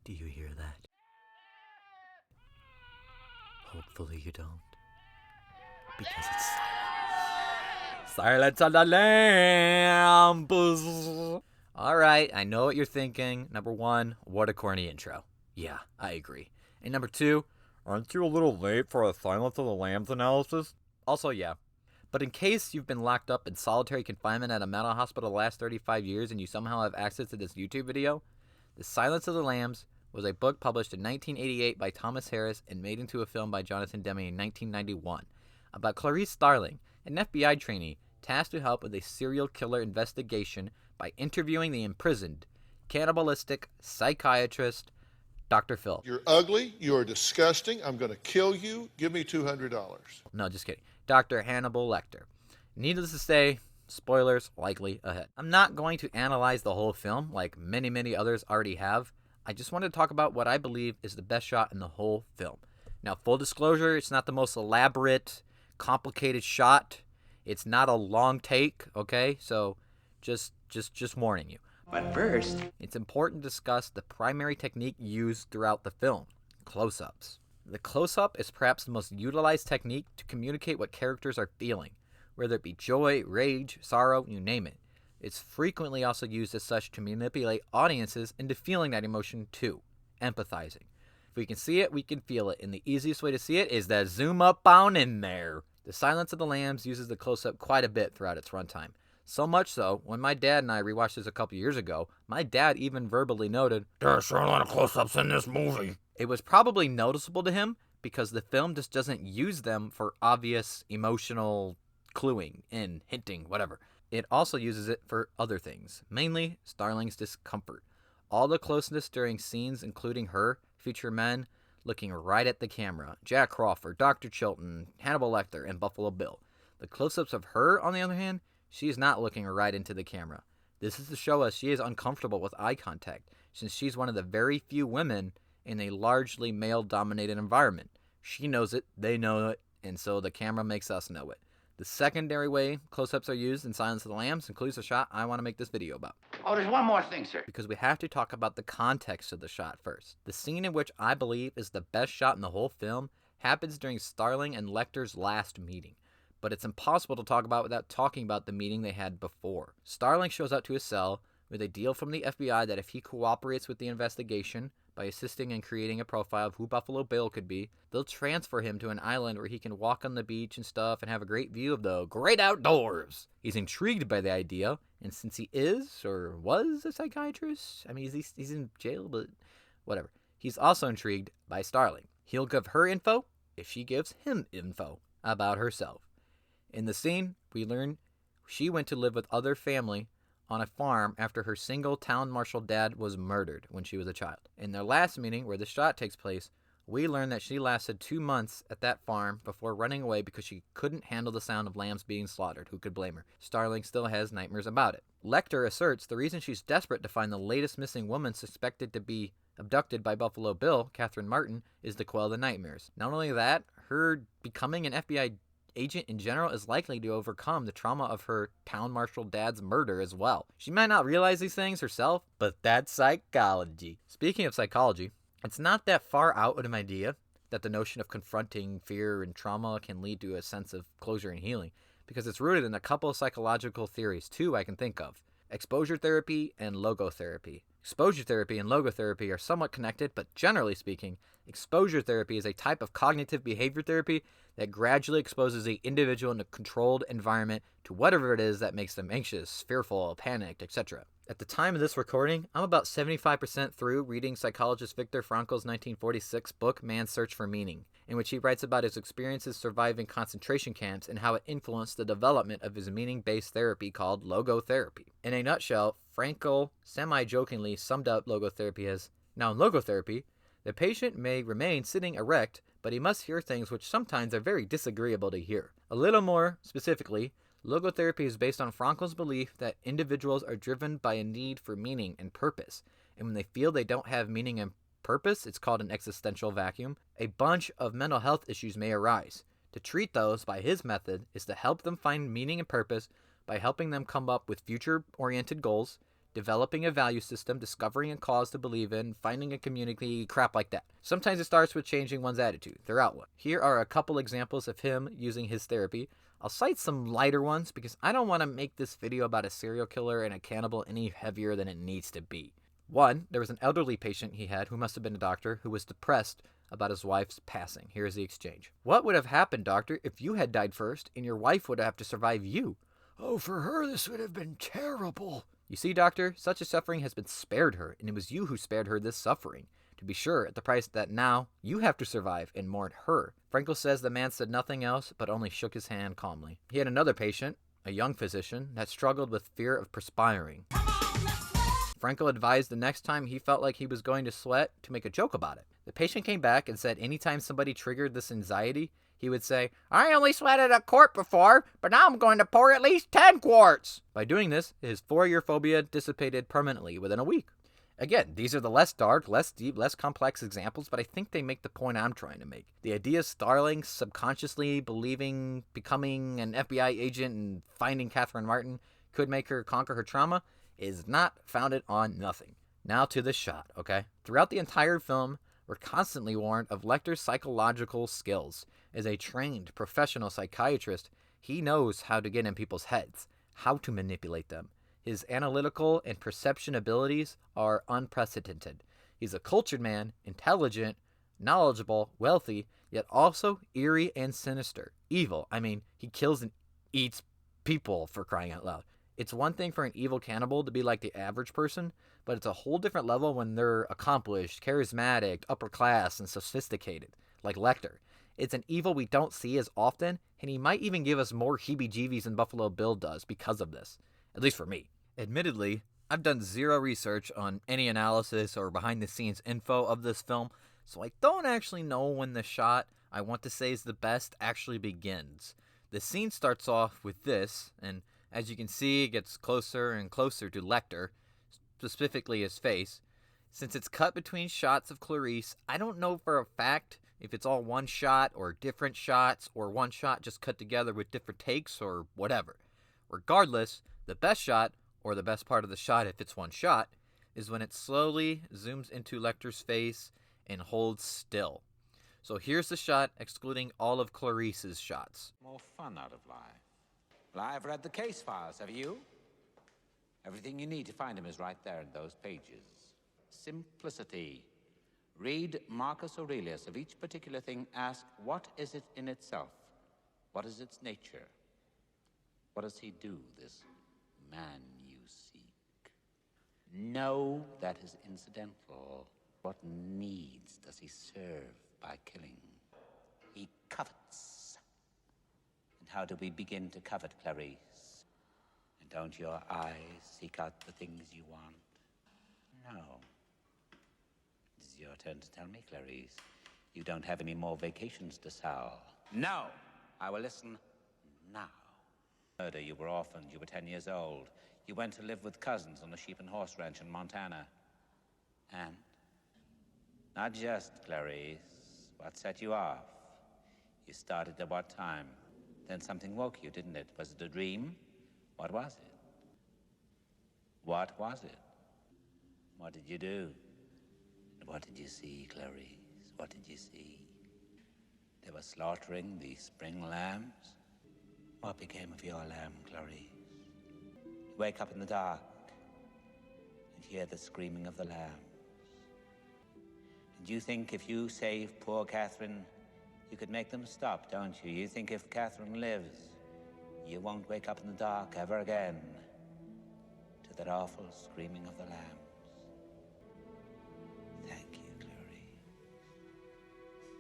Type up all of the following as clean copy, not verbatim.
Do you hear that? Hopefully you don't. Because it's silence. Silence on the lambs. Alright, I know what you're thinking. Number one, what a corny intro. Yeah, I agree. And number two, aren't you a little late for a Silence of the Lambs analysis? Also, yeah. But in case you've been locked up in solitary confinement at a mental hospital the last 35 years and you somehow have access to this YouTube video, The Silence of the Lambs was a book published in 1988 by Thomas Harris and made into a film by Jonathan Demme in 1991 about Clarice Starling, an FBI trainee tasked to help with a serial killer investigation by interviewing the imprisoned, cannibalistic psychiatrist Dr. Phil. You're ugly. You're disgusting. I'm going to kill you. Give me $200. No, just kidding. Dr. Hannibal Lecter. Needless to say, spoilers likely ahead. I'm not going to analyze the whole film like many others already have. I just wanted to talk about what I believe is the best shot in the whole film. Now, full disclosure, it's not the most elaborate, complicated shot. It's not a long take, okay? So just warning you. But first, it's important to discuss the primary technique used throughout the film, close-ups. The close-up is perhaps the most utilized technique to communicate what characters are feeling, whether it be joy, rage, sorrow, you name it. It's frequently also used as such to manipulate audiences into feeling that emotion too, empathizing. If we can see it, we can feel it, and the easiest way to see it is to zoom up on in there. The Silence of the Lambs uses the close-up quite a bit throughout its runtime. So much so, when my dad and I rewatched this a couple years ago, my dad even verbally noted, "There's sure a lot of close-ups in this movie." It was probably noticeable to him because the film just doesn't use them for obvious emotional cluing and hinting, whatever. It also uses it for other things, mainly Starling's discomfort. All the closeness during scenes including her feature men looking right at the camera. Jack Crawford, Dr. Chilton, Hannibal Lecter, and Buffalo Bill. The close-ups of her, on the other hand, she is not looking right into the camera. This is to show us she is uncomfortable with eye contact, since she's one of the very few women in a largely male-dominated environment. She knows it, they know it, and so the camera makes us know it. The secondary way close-ups are used in Silence of the Lambs includes a shot I want to make this video about. oh, there's one more thing, sir. Because we have to talk about the context of the shot first. The scene in which I believe is the best shot in the whole film happens during Starling and Lecter's last meeting. But it's impossible to talk about without talking about the meeting they had before. Starling shows up to his cell with a deal from the FBI that if he cooperates with the investigation by assisting in creating a profile of who Buffalo Bill could be, they'll transfer him to an island where he can walk on the beach and stuff and have a great view of the great outdoors. He's intrigued by the idea, and since he is, or was, a psychiatrist, I mean, he's in jail, but whatever. He's also intrigued by Starling. He'll give her info if she gives him info about herself. In the scene, we learn she went to live with other family on a farm after her single town marshal dad was murdered when she was a child. In their last meeting, where the shot takes place, we learn that she lasted 2 months at that farm before running away because she couldn't handle the sound of lambs being slaughtered. Who could blame her? Starling still has nightmares about it. Lecter asserts the reason she's desperate to find the latest missing woman suspected to be abducted by Buffalo Bill, Catherine Martin, is to quell the nightmares. Not only that, her becoming an FBI agent in general is likely to overcome the trauma of her town marshal dad's murder as well. She might not realize these things herself, but that's psychology. Speaking of psychology, it's not that far out of an idea that the notion of confronting fear and trauma can lead to a sense of closure and healing, because it's rooted in a couple of psychological theories, two I can think of: exposure therapy and logotherapy. Exposure therapy and logotherapy are somewhat connected, but generally speaking, exposure therapy is a type of cognitive behavior therapy that gradually exposes the individual in a controlled environment to whatever it is that makes them anxious, fearful, panicked, etc. At the time of this recording, I'm about 75% through reading psychologist Viktor Frankl's 1946 book, Man's Search for Meaning, in which he writes about his experiences surviving concentration camps and how it influenced the development of his meaning-based therapy called logotherapy. In a nutshell, Frankl semi-jokingly summed up logotherapy as, now in logotherapy, the patient may remain sitting erect, but he must hear things which sometimes are very disagreeable to hear. A little more specifically, logotherapy is based on Frankl's belief that individuals are driven by a need for meaning and purpose, and when they feel they don't have meaning and purpose, it's called an existential vacuum, a bunch of mental health issues may arise. To treat those by his method is to help them find meaning and purpose by helping them come up with future-oriented goals, developing a value system, discovering a cause to believe in, finding a community, crap like that. Sometimes it starts with changing one's attitude, their outlook. Here are a couple examples of him using his therapy. I'll cite some lighter ones because I don't want to make this video about a serial killer and a cannibal any heavier than it needs to be. One, there was an elderly patient he had who must have been a doctor who was depressed about his wife's passing. Here's the exchange. What would have happened, doctor, if you had died first and your wife would have to survive you? Oh, for her this would have been terrible. You see, doctor, such a suffering has been spared her, and it was you who spared her this suffering. To be sure, at the price that now you have to survive and mourn her. Frankel says the man said nothing else, but only shook his hand calmly. He had another patient, a young physician, that struggled with fear of perspiring. Frankel advised the next time he felt like he was going to sweat to make a joke about it. The patient came back and said anytime somebody triggered this anxiety, he would say, I only sweated a quart before, but now I'm going to pour at least 10 quarts. By doing this, his 4-year phobia dissipated permanently within a week. Again, these are the less dark, less deep, less complex examples, but I think they make the point I'm trying to make. The idea of Starling subconsciously believing becoming an FBI agent and finding Catherine Martin could make her conquer her trauma is not founded on nothing. Now to the shot, okay? Throughout the entire film, we're constantly warned of Lecter's psychological skills. As a trained professional psychiatrist, he knows how to get in people's heads, how to manipulate them. His analytical and perception abilities are unprecedented. He's a cultured man, intelligent, knowledgeable, wealthy, yet also eerie and sinister. Evil. I mean, he kills and eats people, for crying out loud. It's one thing for an evil cannibal to be like the average person, but it's a whole different level when they're accomplished, charismatic, upper class, and sophisticated, like Lecter. It's an evil we don't see as often, and he might even give us more heebie-jeebies than Buffalo Bill does because of this. At least for me. Admittedly, I've done zero research on any analysis or behind-the-scenes info of this film, so I don't actually know when the shot I want to say is the best actually begins. The scene starts off with this, and as you can see, it gets closer and closer to Lecter, specifically his face. Since it's cut between shots of Clarice, I don't know for a fact if it's all one shot or different shots or one shot just cut together with different takes or whatever. Regardless, the best shot, or the best part of the shot if it's one shot, is when it slowly zooms into Lecter's face and holds still. So here's the shot excluding all of Clarice's shots. More fun out of life. Well, I've read the case files, have you? Everything you need to find him is right there in those pages. Simplicity. Read Marcus Aurelius. Of each particular thing, ask, what is it in itself? What is its nature? What does he do, this man you seek? Know that is incidental. What needs does he serve by killing? He covets. And how do we begin to covet, Clarice? And don't your eyes seek out the things you want? No. It is your turn to tell me, Clarice. You don't have any more vacations to sow. No! I will listen now. Murder, you were orphaned, you were 10 years old. You went to live with cousins on a sheep and horse ranch in Montana. And? Not just, Clarice. What set you off? You started at what time? Then something woke you, didn't it? Was it a dream? What was it? What was it? What did you do? And what did you see, Clarice? What did you see? They were slaughtering the spring lambs. What became of your lamb, Clarice? You wake up in the dark and hear the screaming of the lambs. And you think if you save poor Catherine, you could make them stop, don't you? You think if Catherine lives, you won't wake up in the dark ever again to that awful screaming of the lambs. Thank you, Clarice.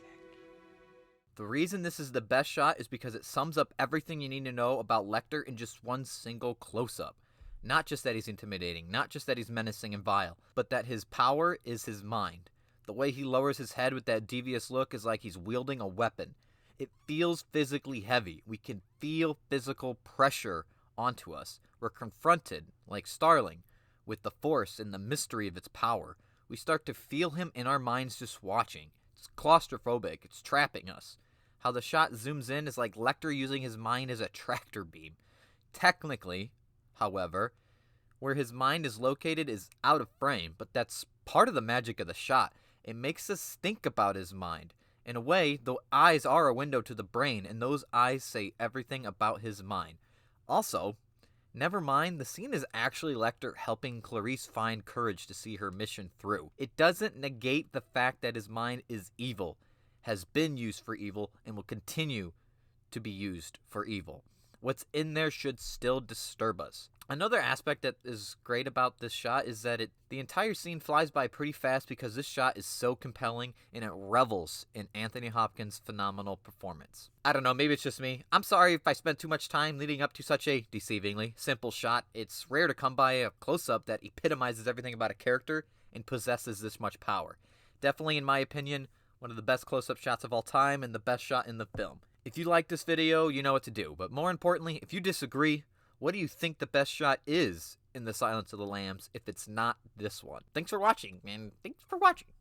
Thank you. The reason this is the best shot is because it sums up everything you need to know about Lecter in just one single close-up. Not just that he's intimidating, not just that he's menacing and vile, but that his power is his mind. The way he lowers his head with that devious look is like he's wielding a weapon. It feels physically heavy. We can feel physical pressure onto us. We're confronted, like Starling, with the force and the mystery of its power. We start to feel him in our minds just watching. It's claustrophobic. It's trapping us. How the shot zooms in is like Lecter using his mind as a tractor beam. Technically, however, where his mind is located is out of frame, but that's part of the magic of the shot. It makes us think about his mind. In a way, the eyes are a window to the brain, and those eyes say everything about his mind. Also, never mind, the scene is actually Lecter helping Clarice find courage to see her mission through. It doesn't negate the fact that his mind is evil, has been used for evil, and will continue to be used for evil. What's in there should still disturb us. Another aspect that is great about this shot is that the entire scene flies by pretty fast because this shot is so compelling and it revels in Anthony Hopkins' phenomenal performance. I don't know, maybe it's just me. I'm sorry if I spent too much time leading up to such a deceivingly simple shot. It's rare to come by a close-up that epitomizes everything about a character and possesses this much power. Definitely, in my opinion, one of the best close-up shots of all time and the best shot in the film. If you like this video, you know what to do. But more importantly, if you disagree, what do you think the best shot is in The Silence of the Lambs if it's not this one? Thanks for watching, and thanks for watching.